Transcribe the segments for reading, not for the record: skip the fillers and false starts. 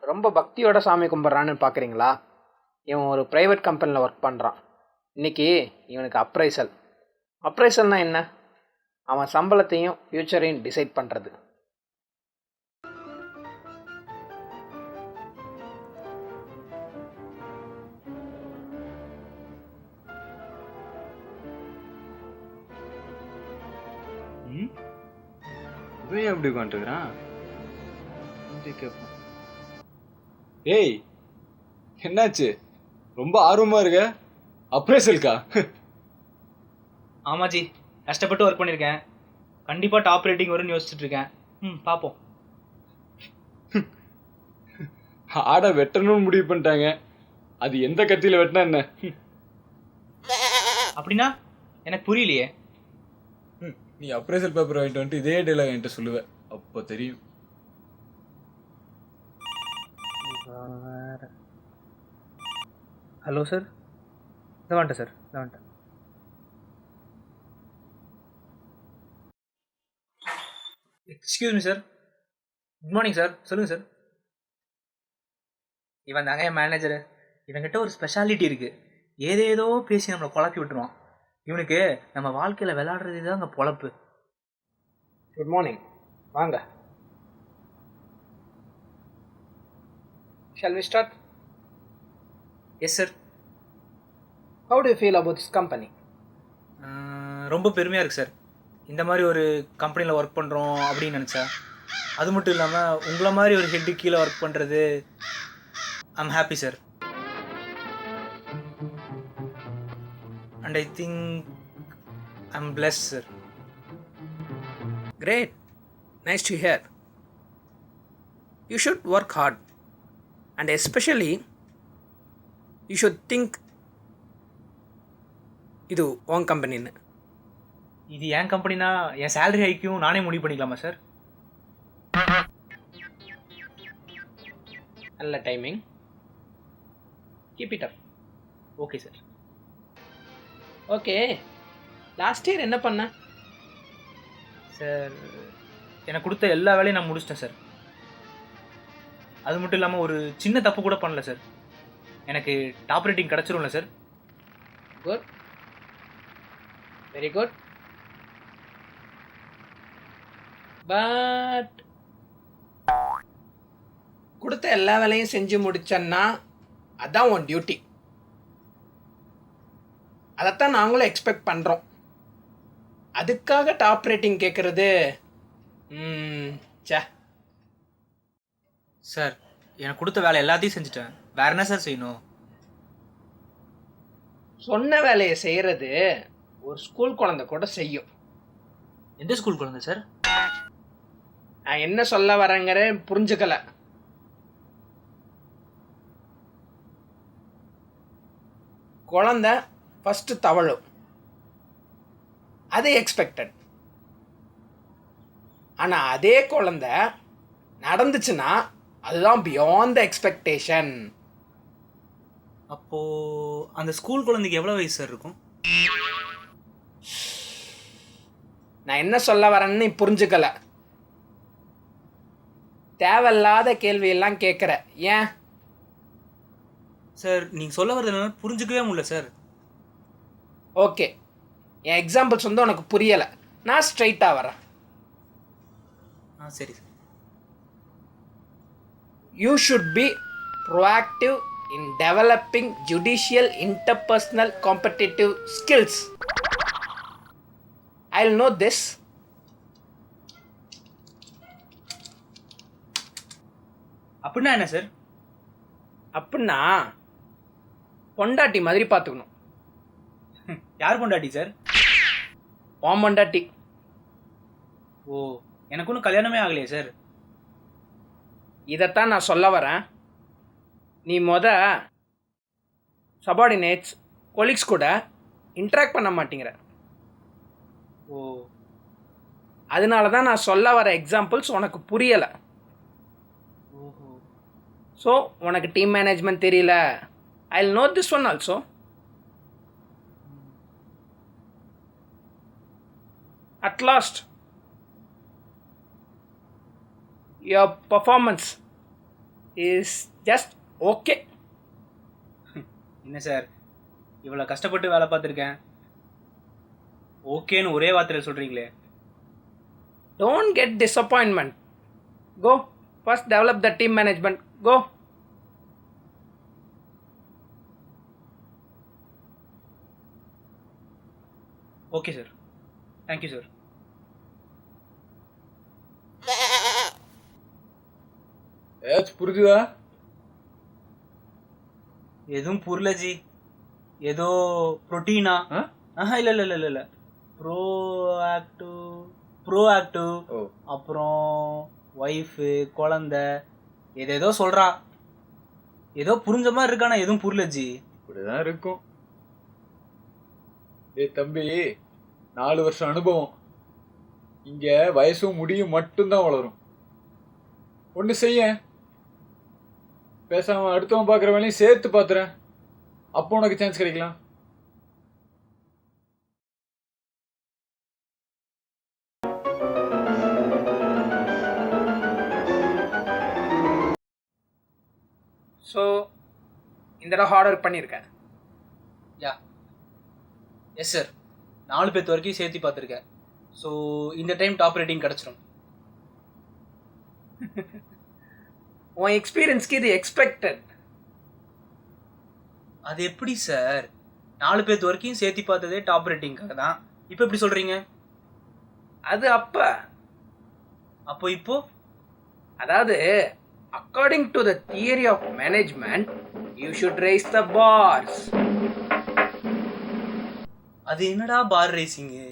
ரொம்ப பக்தியோட சாமி கும்பிட்றான்னு பார்க்குறீங்களா? இவன் ஒரு ப்ரைவேட் கம்பெனியில் ஒர்க் பண்ணுறான். இன்றைக்கி இவனுக்கு அப்ரைசல்னால் என்ன? அவன் சம்பளத்தையும் ஃப்யூச்சரையும் டிசைட் பண்ணுறது. இவன் எப்படி உட்காந்துருக்கிறான்? ஏய், என்னாச்சு? ரொம்ப ஆர்வமா இருக்க? அப்ரைசல்கா? ஆமாஜி, கஷ்டப்பட்டு ஒர்க் பண்ணியிருக்கேன். கண்டிப்பாக டாப் ரேட்டிங் வரும்னு யோசிச்சுட்டு இருக்கேன். பார்ப்போம். ஆடை வெட்டணும்னு முடிவு பண்ணிட்டாங்க. அது எந்த கத்தியில் வெட்டினா என்ன? அப்படின்னா எனக்கு புரியலையே. நீ அப்ரைசல் பேப்பர் வாங்கிட்டு வந்துட்டு இதே டைலாக் என்கிட்ட சொல்லுவ, அப்போ தெரியும். ஹலோ சார், இதை வந்துட்டேன் சார், இதை வந்துட்டேன். Excuse me sir. Good morning sir, சொல்லுங்கள் சார். இவன் தாங்க என் மேனேஜரு. இவன்கிட்ட ஒரு ஸ்பெஷாலிட்டி இருக்குது. ஏதேதோ பேசி நம்மளை குழப்பி விட்டுருவான். இவனுக்கு நம்ம வாழ்க்கையில் விளையாடுறது தான் அங்கே பொழப்பு. குட் மார்னிங், வாங்க. Shall we start? Yes sir. How do you feel about this company? ரொம்ப பெருமையாக இருக்குது சார். இந்த மாதிரி ஒரு கம்பெனியில் ஒர்க் பண்ணுறோம் அப்படின்னு நினச்சா. அது மட்டும் இல்லாமல் உங்களை மாதிரி ஒரு ஹெட்டு கீழே ஒர்க் பண்ணுறது I'm happy sir. And I think I'm blessed sir. Great. Nice to hear. You should work hard. And especially, you should think இது உன் கம்பெனின்னு. இது என் கம்பெனினா என் சேலரி ஹைக்கும் நானே முடிவு பண்ணிக்கலாமா சார்? நல்ல timing. Keep it up. Okay sir. Okay, last year என்ன பண்ண? Sir, எனக்கு கொடுத்த எல்லா வேலையும் நான் முடிச்சிட்டேன் சார். அது மட்டும் இல்லாமல் ஒரு சின்ன தப்பு கூட பண்ணல சார். எனக்கு டாப் ரேட்டிங் கிடச்சிரும்ல sir? Good, very good. But கொடுத்த எல்லா வேலையும் செஞ்சு முடிச்சன்னா அதான் உன் டியூட்டி. அதைத்தான் நாங்களும் எக்ஸ்பெக்ட் பண்ணுறோம். அதுக்காக டாப் ரேட்டிங் கேட்குறது சே. சார், எனக்கு கொடுத்த வேலை எல்லாத்தையும் செஞ்சுட்டேன். வேற என்ன சார் செய்யணும்? சொன்ன வேலையை செய்கிறது ஒரு ஸ்கூல் குழந்தை கூட செய்யும். எந்த ஸ்கூல் குழந்தை சார்? நான் என்ன சொல்ல வரேங்கிற புரிஞ்சுக்கல. குழந்தை ஃபஸ்ட்டு தவழும், அது எக்ஸ்பெக்டட். ஆனால் அதே குழந்தை நடந்துச்சுன்னா அதுதான் பியாண்ட் த எக்ஸ்பெக்டேஷன். அப்போது அந்த ஸ்கூல் குழந்தைக்கு எவ்வளோ வயசு சார் இருக்கும்? நான் என்ன சொல்ல வரேன்னு புரிஞ்சுக்கல. தேவையில்லாத கேள்வியெல்லாம் கேட்குற. ஏன் சார், நீங்கள் சொல்ல வரது என்னன்னு புரிஞ்சுக்கவே முடியல சார். ஓகே, என் எக்ஸாம்பிள்ஸ் வந்து உனக்கு புரியலை. நான் ஸ்ட்ரைட்டாக வரேன். சரி sir. You should be proactive in developing judicial interpersonal competitive skills. I'll know this. அப்படின்னா என்ன சார்? அப்படின்னா பொண்டாட்டி மாதிரி பார்த்துக்கணும். யார் பொண்டாட்டி சார்? உன் பொண்டாட்டி. ஓ, எனக்கு ஒன்றும் கல்யாணமே ஆகலையே சார். இதைத்தான் நான் சொல்ல வரேன். நீ சபார்டினேட்ஸ் கொலீக்ஸ் கூட இன்ட்ராக்ட் பண்ண மாட்டேங்கிற. ஓ, அதனால தான் நான் சொல்ல வர எக்ஸாம்பிள்ஸ் உனக்கு புரியலை. ஓஹோ. ஸோ உனக்கு டீம் மேனேஜ்மெண்ட் தெரியல. I will know this one also. At last, your performance is just okay. என்ன சார், இவ்வளோ கஷ்டப்பட்டு வேலை பார்த்துருக்கேன், ஓகேன்னு ஒரே வார்த்தையில் சொல்கிறீங்களே. Don't get disappointment. Go first develop the team management. Go. Okay sir, thank you sir. ஏதாச்சும் புரிஞ்சுதா? எதுவும் புரியல ஜி. ஏதோ ப்ரோட்டீனா? இல்லை இல்லை இல்லை இல்லை, ப்ரோஆக்டிவ், ஓ, அப்புறம் ஒய்ஃபு, குழந்த, ஏதேதோ சொல்கிறா. ஏதோ புரிஞ்ச மாதிரி இருக்கானா எதுவும் புரியல ஜி. இப்படிதான் இருக்கும். ஏய் தம்பி, 4 வருஷம் அனுபவம். இங்க வயசும் முடியும் மட்டும்தான் வளரும். ஒன்று செய்ய, பேசாம அடுத்தவன் பார்க்குற வேலையும் சேர்த்து பார்த்துறேன். அப்போ உனக்கு சான்ஸ் கிடைக்கலாம். ஸோ இந்த தடவை ஹார்ட் ஒர்க் பண்ணியிருக்கேன். யா, எஸ் சார். 4 பேர்த்து வரைக்கும் சேர்த்து பார்த்துருக்கேன். ஸோ இந்த டைம் டாப் ரேட்டிங் கிடச்சிரும். உன் எக்ஸ்பீரியன்ஸ்க்கு இது எக்ஸ்பெக்டட். அது எப்படி சார்? 4 பேர்த்து வரைக்கும் சேர்த்து பார்த்ததே டாப் ரேட்டிங்காக தான். இப்போ எப்படி சொல்கிறீங்க? அது அப்போ இப்போ அதாவது according to the theory of management you should raise the bars. அது என்னடா பார் ரேசிங்கு?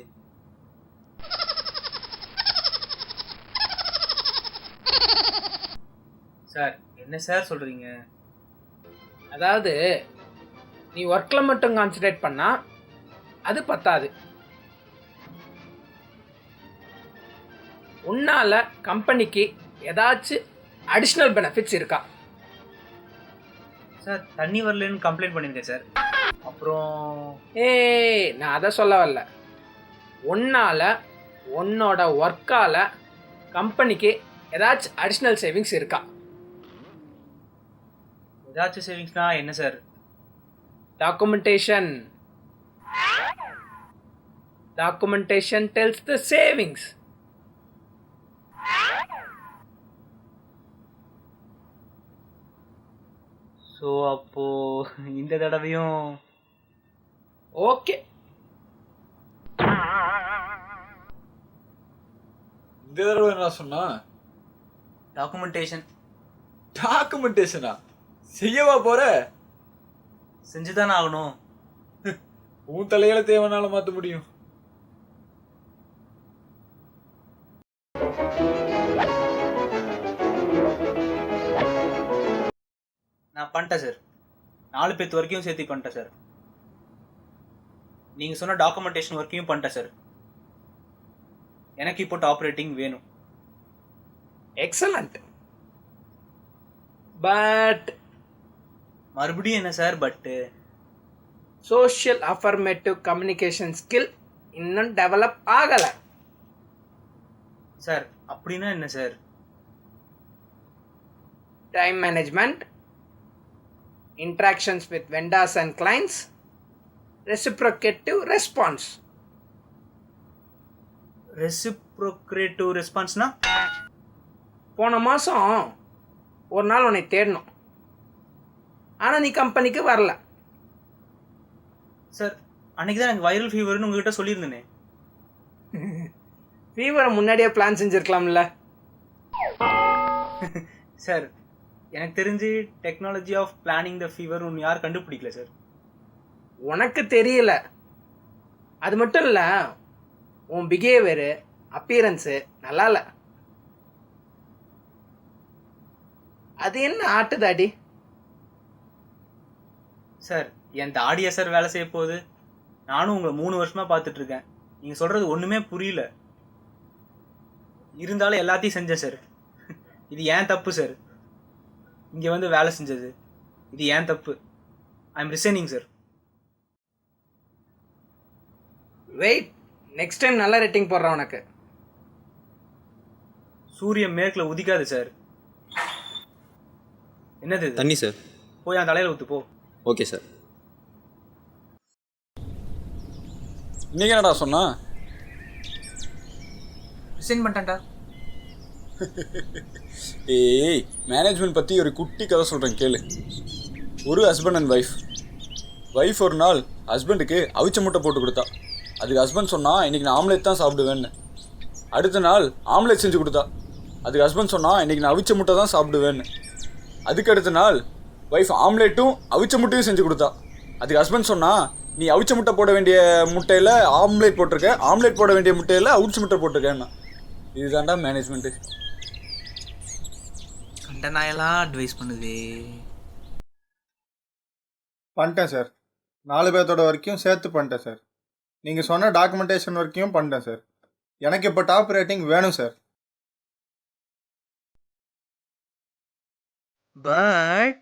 சார் என்ன சார் சொல்கிறீங்க? அதாவது நீ ஒர்க்கில் மட்டும் கான்சன்ட்ரேட் பண்ணா அது பத்தாது. உன்னால கம்பெனிக்கு ஏதாச்சும் அடிஷ்னல் பெனிஃபிட்ஸ் இருக்கா? சார் தண்ணி வரலன்னு கம்ப்ளைண்ட் பண்ணியிருக்கேன் சார். அப்புறம் நான் அதை சொல்ல வரல. உன்னால உன்னோட ஒர்க்கால கம்பெனிக்கு ஏதாச்சும் அடிஷ்னல் சேவிங்ஸ் இருக்கா? ஏதாச்சும் சேவிங்ஸ்னா என்ன sir? Documentation tells the savings. So அப்போ இந்த தடவையும் ஓகே. இந்த தடவை என்ன சொன்னா? டாக்குமெண்டேஷனா? செய்யவா போற? செஞ்சுதானே ஆகணும். உன் தலையில தேவைனால மாத்த முடியும். நான் பண்ணிட்டேன் சார். 4 பேர்த்து வரைக்கும் சேர்த்து பண்ணிட்டேன் சார். நீங்கள் சொன்ன டாக்குமெண்டேஷன் ஒர்க்கையும் பண்ணிட்டேன் சார். எனக்கு இப்போ டாப் ரேட்டிங் வேணும். எக்ஸலண்ட். பட் மறுபடியும் என்ன சார் பட்டு? சோஷியல் அஃபர்மேட்டிவ் கம்யூனிகேஷன் ஸ்கில் இன்னும் டெவலப் ஆகலை. சார் அப்படின்னா என்ன sir? Time management, interactions with vendors and clients, reciprocative response. ரெசிப்ரோக்ரேட்டிவ் ரெஸ்பான்ஸ்னா? போன மாதம் ஒரு நாள் உன்னை தேடணும், ஆனால் நீ கம்பெனிக்கு வரல. சார் அன்றைக்கி தான் எனக்கு வைரல் ஃபீவர்னு உங்ககிட்ட சொல்லியிருந்தேனே. ஃபீவரை முன்னாடியே பிளான் செஞ்சுருக்கலாம்ல. சார் எனக்கு தெரிஞ்சு technology of planning the fever ஒன்று யாரும் கண்டுபிடிக்கல சார். உனக்கு தெரியல, அது மட்டும் இல்லை, உன் பிஹேவியரு அப்பியரன்ஸு நல்லா இல்லை. அது என்ன ஆட்டுதாடி? சார் என் தாடியா சார் வேலை செய்ய போகுது? நானும் உங்களை 3 வருஷமாக பார்த்துட்ருக்கேன். நீங்கள் சொல்கிறது ஒன்றுமே புரியல. இருந்தாலும் எல்லாத்தையும் செஞ்சேன் சார். இது ஏன் தப்பு சார்? இங்கே வந்து வேலை செஞ்சது இது ஏன் தப்பு? I am resigning sir. Wait, next time நல்ல ரேட்டிங் போடுறேன் உனக்கு. சூரியன் மேற்கில் உதிக்காது சார். என்னது இது? தண்ணி சார். போய் அந்த தலையில் ஊற்று போ. Okay sir. இன்னைக்கு என்னடா சொன்னா? ரிசைன் பண்ணிட்டேன்டா. ஏய், மேனேஜ்மெண்ட் பற்றி ஒரு குட்டி கதை சொல்கிறேன் கேளு. ஒரு ஹஸ்பண்ட் அண்ட் ஒய்ஃப் ஒரு நாள் ஹஸ்பண்டுக்கு அவிச்ச முட்டை போட்டு கொடுத்தா. அதுக்கு ஹஸ்பண்ட் சொன்னால் இன்றைக்கி நான் ஆம்லேட் தான் சாப்பிடுவேன்னு. அடுத்த நாள் ஆம்லேட் செஞ்சு கொடுத்தா. அதுக்கு ஹஸ்பண்ட் சொன்னால் இன்றைக்கி நான் அவிச்ச முட்டை தான் சாப்பிடுவேன்னு. அதுக்கு அடுத்த நாள் ஒய்ஃப் ஆம்லேட்டும் அவிச்ச முட்டையும் செஞ்சு கொடுத்தா. அதுக்கு ஹஸ்பண்ட் சொன்னால் நீ அவிச்ச முட்டை போட வேண்டிய முட்டையில் ஆம்லேட் போட்டிருக்க, ஆம்லேட் போட வேண்டிய முட்டையில் அவிச்ச முட்டை போட்டிருக்கேன்னா. இதுதான்டா மேனேஜ்மெண்ட்டு. கண்ட நாயெல்லாம் அட்வைஸ் பண்ணுது. பண்ணிட்டேன் சார். 4 பேர்த்தோட வரைக்கும் சேர்த்து பண்ணிட்டேன் சார். நீங்கள் சொன்ன டாக்குமெண்டேஷன் வரைக்கும் பண்ணிட்டேன் சார். எனக்கு இப்போ டாப் ரேட்டிங் வேணும் சார். பட்